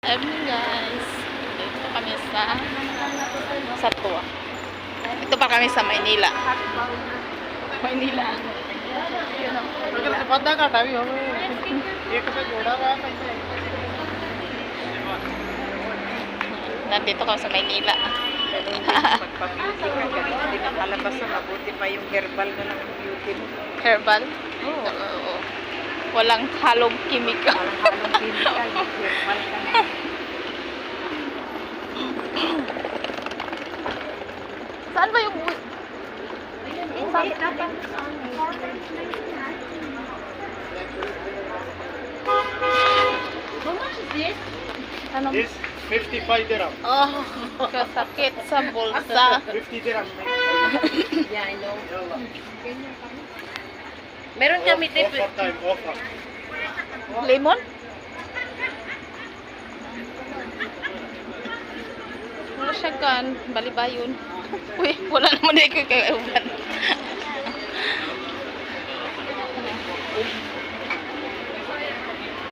Guys, dito kami sa Tua. Ito pa kami sa Maynila. Maynila. Nandito kami sa Maynila. Magpa-beauty ka, ganun din ang kalabas na mabuti pa yung herbal na lang yung beauty mo. Herbal? Oo. Oo. Walang halong kimika. Walang halong chemical, yung herbal ka na. Saan ba yung... Saan? How much is this? Ano? This 55 dirham. Oh, kasakit sa bulsa. 50 dirham. Yeah, I know. Meron kami tip. Offer time, offer. Lemon? Wala siya kan, balibayon. Uy, wala naman na ikakauban.